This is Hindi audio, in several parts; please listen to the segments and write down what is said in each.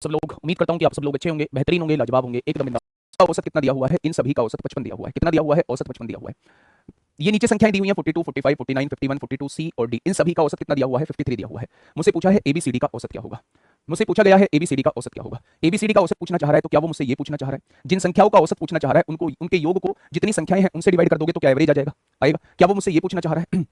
सब लोग, उम्मीद करता हूं कि आप सब लोग अच्छे होंगे, बेहतरीन होंगे, लाजवाब होंगे, एकदम बिंदास। का औसत कितना दिया हुआ है? इन सभी का औसत 55 दिया हुआ है। कितना दिया हुआ है? औसत 55 दिया हुआ है। ये नीचे संख्याएं दी हुई हैं 42, 45, 49, 51, 42 सी और डी। इन सभी का औसत कितना दिया हुआ है? 53 दिया हुआ है। मुझसे पूछा है एबीसीडी का औसत क्या होगा। मुझसे पूछा गया है एबीसीडी का औसत क्या होगा। एबीसीडी का औसत पूछना चाह रहा है, तो क्या वो मुझसे ये पूछना चाह रहा है जिन संख्याओं का औसत पूछना चाह रहा है उनको, उनके योग को जितनी संख्याएं हैं उनसे डिवाइड कर दोगे तो क्या एवरेज आ जाएगा? आएगा? क्या वो मुझसे ये पूछना चाह रहा है?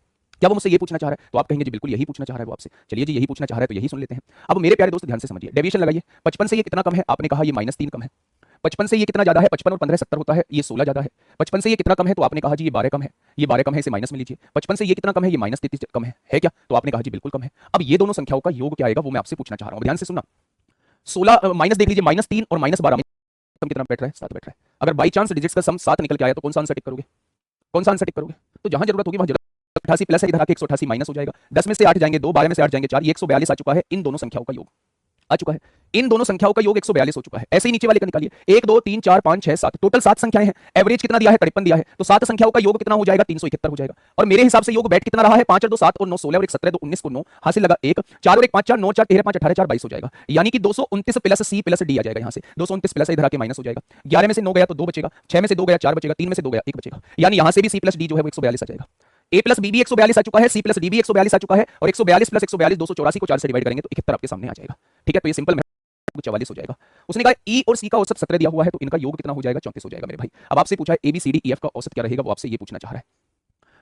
क्या वो मुझसे ये पूछना चाह रहा है? तो आप कहेंगे जी बिल्कुल यही पूछना चाह रहा है वो आपसे। चलिए जी, यही पूछना चाह रहा है तो यही सुन लेते हैं। अब मेरे प्यारे दोस्त ध्यान से समझिए, डेविएशन लगाइए। 55 से ये कितना कम है? आपने कहा ये -3 कम है। 55 से ये कितना ज्यादा है? 55 और 15 70 होता है, ये 16 ज्यादा है। 55 से ये कितना कम है? तो आपने कहा जी ये 12 कम है। ये 12 कम है, इसे माइनस में लीजिए। 55 से ये कितना कम है? ये -33 कम है क्या? तो आपने कहा जी बिल्कुल कम है। अब ये दोनों संख्याओं का योग क्या आएगा वो मैं आपसे पूछना चाह रहा हूं, ध्यान से सुनना। 16 माइनस देख लीजिए, -3 और -12 में कितना बैठ रहा है? 7 बैठ रहा है। अगर बाई चांस डिजिट्स का सम 7 निकल के आया तो कौन सा आंसर टिक करोगे? कौन सा आंसर टिक करोगे? तो जहां जरूरत होगी वहां जरूरत। 88 प्लस है, इधर आके 188 माइनस हो जाएगा। 10 में से 8 जाएंगे 2, 12 में से 8 जाएंगे 4, ये 142 आ चुका है। इन दोनों संख्याओं का योग आ चुका है। इन दोनों संख्याओं का योग 142 हो चुका है। ऐसे ही नीचे वाले का निकालिए। 1 2 3 4 5 6 7, टोटल 7 संख्याएं हैं। एवरेज कितना दिया है? 53 दिया है। तो 7 संख्याओं का योग कितना हो जाएगा? 371 हो जाएगा। और मेरे हिसाब से योग बैठ कितना रहा है? 5 और 2 7 और 9 16 और 1 17, 2 19 को 9 हासिल लगा 1, 4 और 1 5 4, 9 4 13 5 18 4 22 हो जाएगा। यानी कि 229 प्लस सी प्लस डी आ जाएगा। यहां से 229 प्लस इधर आके माइनस हो जाएगा। 11 में से 9 गया तो 2 बचेगा, 6 में से 2 गया 4 बचेगा, 3 में से 2 गया 1 बचेगा। यानी यहां से भी सी प्लस डी जो है वो 142 आ जाएगा। ए प्लस बी भी 142 आ चुका है, सी प्लस डी भी 142 आ चुका है, और 142 प्लस 142 284 को 4 से डिवाइड करेंगे तो 71 आपके सामने आ जाएगा। ठीक है, तो ये सिंपल 44 हो जाएगा। उसने कहा ई और सी का औसत 17 दिया हुआ है, तो इनका योग कितना हो जाएगा? 34 हो जाएगा मेरे भाई। अब आपसे पूछा है A B C D E F का औसत क्या रहेगा, वो आपसे ये पूछना चाह रहा है।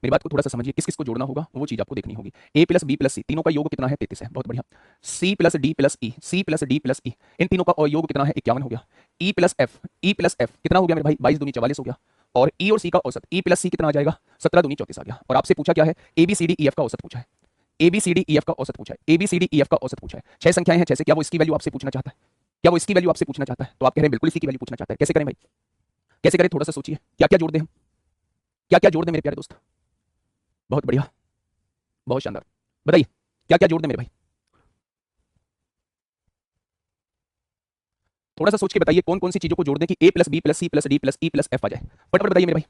मेरी बात को थोड़ा सा समझिए, किस किस को जोड़ना होगा वो चीज आपको देखनी होगी। ए प्लस बी प्लस सी, तीनों का योग कितना है? 33 है, बहुत बढ़िया। सी प्लस डी प्लस ई, सी प्लस डी प्लस ई, इन तीनों का योग कितना है? 51 हो गया। ई प्लस एफ, ई प्लस एफ कितना हो गया मेरे भाई? 22 दूनी 44 हो गया। और ई और सी का औसत, ई प्लस सी कितना आ जाएगा? 17 दूनी 34 आ गया। और आपसे पूछा क्या है? A B C D E F का औसत पूछा है। A B C D E F का औसत पूछा है। A B C D E F का औसत पूछा है। 6 संख्याएं हैं, 6 से क्या वो इसकी वैल्यू आपसे पूछना चाहता है? क्या वो इसकी वैल्यू आपसे पूछना चाहता है? तो आप कह रहे हैं बिल्कुल इसी की वैल्यू पूछना चाहता है। कैसे करें भाई? कैसे करें? थोड़ा सा सोचिए, क्या क्या जोड़ दें हम? क्या क्या जोड़ दें मेरे प्यारे दोस्त? बहुत बढ़िया, बहुत शानदार। बताइए क्या क्या जोड़ दें मेरे भाई? थोड़ा सा सोच के बताइए कौन कौन सी चीजों को जोड़ दें कि a plus b plus c plus d plus e plus f आ जाए। फटाफट बताइए मेरे भाई।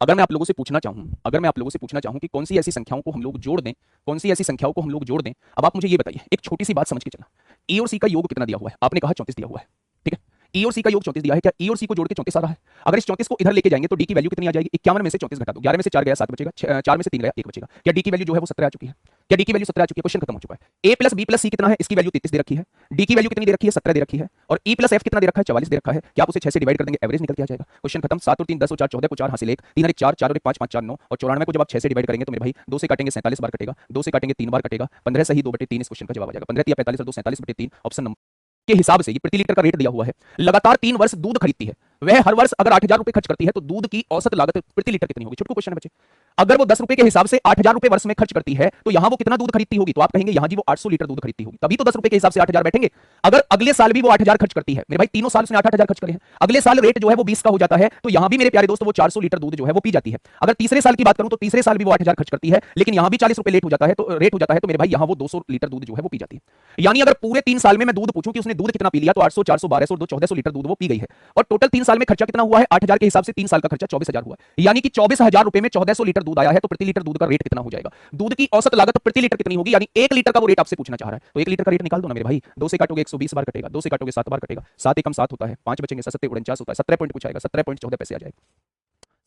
अगर मैं आप लोगों से पूछना चाहूं, अगर मैं आप लोगों से पूछना चाहूं कि कौन सी ऐसी संख्याओं को हम लोग जोड़ दें, कौन सी ऐसी संख्याओं को हम लोग जोड़ दें, अब आप मुझे ये बताइए, एक छोटी सी बात समझ के चलना। ई और सी का योग कितना दिया हुआ है? आपने कहा 34 दिया हुआ है। ठीक है, ई और सी का योग 34 दिया है। क्या ई और सी को जोड़ के 34 आ रहा है? अगर इस 34 को इधर लेके जाएंगे तो डी की वैल्यू कितनी आ जाएगी? 51 में से 34 घटा दो, 11 में से 4 गया 7 बचेगा, 4 में से 3 गया 1 बचेगा। क्या डी की वैल्यू जो है वो 17 आ चुकी है? क्या डी की वैल्यू 17 आ चुकी है? क्वेश्चन खत्म हो चुका है। ए प्लस बी प्लस सी कितना है? इसकी वैल्यू 33 दे रखी है। डी की वैल्यू कितनी दे रखी है? 17 दे रखी है। और ई प्लस एफ कितना दे रखा है? 44 दे रखा है। क्या आप उसे 6 से डिवाइड कर देंगे? एवरेज निकल के आ जाएगा। क्वेश्चन खत्म। 7 और 3 10 और 4 14 को 4 हासिल 1, 3 और 1 4, 4 और 1 5 5 4 9, और 94 को जब आप 6 से डिवाइड करेंगे तो मेरे भाई 2 से काटेंगे 47 बार कटेगा, 2 से काटेंगे 3 बार कटेगा, 15 सही 2/3 इस क्वेश्चन का जवाब आ जाएगा। 15 45 और 2 47/3 ऑप्शन नंबर के हिसाब से। ये प्रति लीटर का रेट दिया हुआ है। लगातार 3 वर्ष दूध खरीदती है, वह हर वर्ष अगर 8,000 रुपए खर्च करती है तो दूध की औसत लागत प्रति लीटर कितनी होगी? छोटू क्वेश्चन है बच्चे। अगर वो 10 रुपए के हिसाब से 8,000 रुपए वर्ष में खर्च करती है तो यहां वो कितना दूध खरीदती होगी? तो आप कहेंगे यहां जी वो 800 लीटर दूध खरीदती होगी, तभी तो 10 रुपए के हिसाब से 8,000 बैठेंगे। अगर अगले साल भी वो 8,000 खर्च करती है, मेरे भाई तीनों साल उसने 8,000 खर्च करे हैं, अगले साल रेट जो है वो 20 का हो जाता है, तो यहां भी मेरे प्यारे दोस्तों वो 400 लीटर दूध जो है वो पी जाती है। अगर तीसरे साल की बात करूं तो तीसरे साल भी वो 8,000 खर्च करती है, लेकिन यहां भी 40 रुपए लेट हो जाता है, तो रेट हो जाता है, तो मेरे भाई यहां वो 200 लीटर दूध जो है वो पी जाती है। यानी अगर पूरे 3 साल में मैं दूध पूछूं कि उसने दूध कितना पी लिया, तो 800 400 1200 और 1400 लीटर दूध वो पी गई है। और टोटल 3 साल में खर्चा कितना हुआ है? 8,000 के हिसाब से 3 साल का खर्चा 24,000 हुआ है। यानी कि 24,000 रुपए में 1400 लीटर दूध आया है, तो प्रति लीटर दूध का रेट कितना हो जाएगा? दूध की औसत लागत प्रति लीटर कितनी होगी? यानी 1 लीटर का वो रेट आपसे पूछना चाह रहा है। तो 1 लीटर का रेट निकाल दो ना मेरे भाई। 2 से काटोगे 120 बार कटेगा, 2 से काटोगे 7 बार कटेगा, 7 एकम 7 होता है, 5 बचेंगे 7 7 49 होता है, 17 पॉइंट कुछ आएगा, 17.14 पैसे आ जाएगा।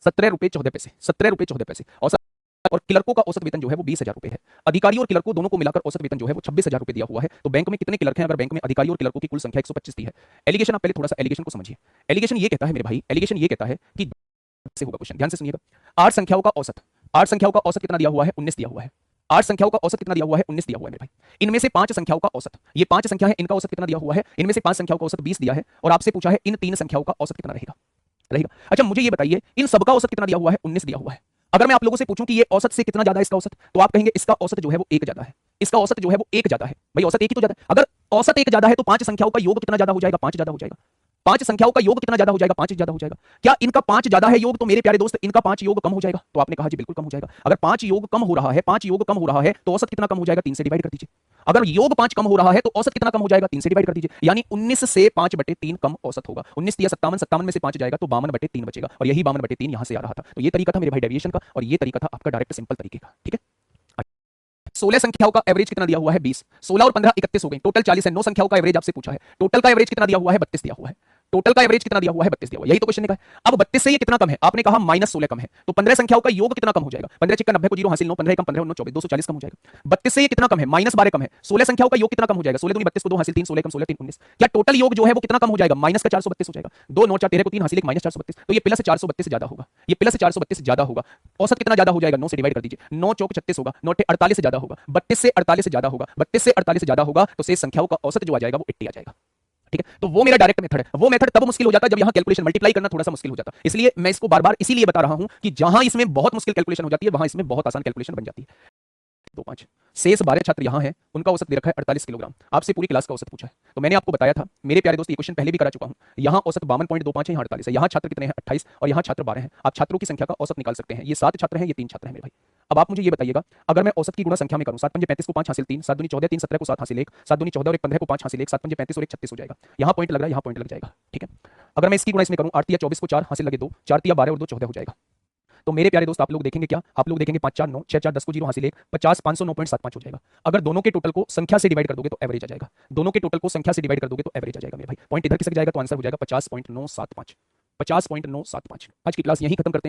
17 रुपए 14 पैसे, 17 रुपए 14 पैसे औसत। और क्लर्कों का औसत वेतन जो है वो 20,000 रुपए है। अधिकारियों और क्लर्कों दोनों को मिलाकर औसत वेतन जो है वो 26,000 रुपए दिया हुआ है। तो बैंक में कितने क्लर्क हैं? अगर बैंक में अधिकारियों और क्लर्कों की कुल संख्या 125 थी है। एलिगेशन, आप पहले थोड़ा सा एलिगेशन को समझिए। एलिगेशन ये कहता है मेरे भाई, एलिगेशन ये कहता है कि से होगा क्वेश्चन, ध्यान से सुनिएगा। 8 संख्याओं का औसत, 8 संख्याओं का औसत कितना दिया हुआ है? 19 दिया हुआ है। 8 संख्याओं का औसत कितना दिया हुआ है? 19 दिया हुआ है मेरे भाई। इनमें से 5 संख्याओं का औसत, ये 5 संख्या है, इनका औसत कितना दिया हुआ है? इनमें से 5 संख्याओं का औसत 20 दिया है, और आपसे पूछा है इन 3 संख्याओं का औसत कितना रहेगा? अच्छा मुझे ये बताइए, इन सबका औसत कितना दिया हुआ है? 19 दिया हुआ है। अगर मैं आप लोगों से पूछूं कि ये औसत से कितना ज्यादा है इसका औसत, तो आप कहेंगे इसका औसत जो है वो 1 ज्यादा है। इसका औसत जो है वो 1 ज्यादा है। भाई औसत 1 ही तो ज्यादा है। अगर औसत 1 ज्यादा है तो 5 संख्याओं का योग कितना ज्यादा हो जाएगा? 5 ज्यादा हो जाएगा। 5 संख्याओं का योग कितना ज्यादा हो जाएगा? 5 ज्यादा हो जाएगा। क्या इनका 5 ज्यादा है योग, तो मेरे प्यारे दोस्त इनका 5 योग कम हो जाएगा? तो आपने कहा जी बिल्कुल कम हो जाएगा। अगर 5 योग कम हो रहा है, 5 योग कम हो रहा है, तो औसत कितना कम हो जाएगा? 3 से डिवाइड कर दीजिए। अगर योग 5 कम हो रहा है तो औसत कितना कम हो जाएगा? 3 से डिवाइड कर दीजिए। यानी 19 से 5/3 कम औसत होगा। 19 या 57, 57 में से 5 जाएगा तो 52/3 बचेगा, और यही 52/3 यहां से आ रहा था। तो ये तरीका था मेरे भाई डेविएशन का, और ये तरीका था आपका डायरेक्ट सिंपल तरीके का। ठीक है, 16 संख्याओं का एवरेज कितना दिया हुआ है 20, 16 और 15 31 हो गई, टोटल 40 है। 9 संख्याओं का एवरेज आपसे पूछा है, टोटल का एवरेज कितना दिया हुआ है 32 दिया हुआ है, टोटल का एवरेज कितना दिया हुआ है 32 दिया हुआ है, यही तो क्वेश्चन ने कहा। अब 32 से ये कितना कम है, आपने कहा -16 कम है, तो 15 संख्याओं का योग कितना कम हो जाएगा, 15 चिक्का 90 को 0 हासिल 9 15 कम 15 9 24 240 कम हो जाएगा। 32 से ये कितना कम है, -12 कम है, 16 संख्याओं का योग कितना कम हो जाएगा, 16 दूनी 32 को 2 हासिल 3 16 कम 16 3 19, क्या टोटल योग जो है वो कितना कम हो जाएगा, माइनस का 432 हो जाएगा। 2 9 4 13 को 3 हासिल 1 -432, तो ये प्लस 432 से ज्यादा होगा, ये प्लस 432 से ज्यादा होगा। औसत कितना ज्यादा हो जाएगा, 9 से डिवाइड कर दीजिए, 9 चौक 36 होगा, 9 8 48 से ज्यादा होगा, 32 से 48 से ज्यादा होगा, 32 से 48 से ज्यादा होगा, तो शेष संख्याओं का औसत जो आ जाएगा वो 80 आ जाएगा। ठीक है, तो वो मेरा डायरेक्ट मेथड है। वो मेथड तब मुश्किल हो जाता है जब यहां कैलकुलेशन मल्टीप्लाई करना थोड़ा सा मुश्किल हो जाता है, इसलिए मैं इसको बार बार इसीलिए बता रहा हूं कि जहां इसमें बहुत मुश्किल कैलकुलेशन हो जाती है वहां इसमें बहुत आसान कैलकुलेशन बन जाती है। 2 5 शेष 12 छात्र यहां हैं, उनका औसत दे रखा है 48 किलोग्राम, आपसे पूरी क्लास का औसत पूछा है, तो मैंने आपको बताया था मेरे प्यारे दोस्त, ये क्वेश्चन पहले भी करा चुका हूं। यहां औसत 52.25 है, यहां 48 है, यहां छात्र कितने हैं 28 और यहां छात्र 12 हैं। आप छात्रों की संख्या का औसत निकाल सकते हैं, ये 7 छात्र हैं, ये 3 छात्र हैं मेरे भाई। अब आप मुझे ये बताइएगा, अगर मैं औसत की गुणा संख्या में करूं, 7 5 35 को 5 हासिल 3, 7 दूनी 14 3 17 को 7 हासिल 1, 7 दूनी 14 और 1 15 को 5 हासिल 1, 7 5 35 और 1 36 हो जाएगा। यहां पॉइंट लग रहा है, यहां पॉइंट लग जाएगा। ठीक है, अगर मैं इसकी गुणा इसमें करूं, 8 या 24 को 4 हासिल लगे 2, 4 या 12 और 2 14 हो जाएगा। तो मेरे प्यारे दोस्त आप लोग देखेंगे क्या, आप लोग देखेंगे 5 4 9 6 4 10 को 0 हासिल 1 50 509.75 हो जाएगा। अगर दोनों के टोटल को संख्या से डिवाइड कर दोगे तो एवरेज आ जाएगा, दोनों के टोटल को संख्या से डिवाइड कर दोगे तो एवरेज आ जाएगा मेरे भाई। पॉइंट इधर खिसक जाएगा तो आंसर हो जाएगा 50.975, 50.975। आज की क्लास यहीं खत्म करते हैं।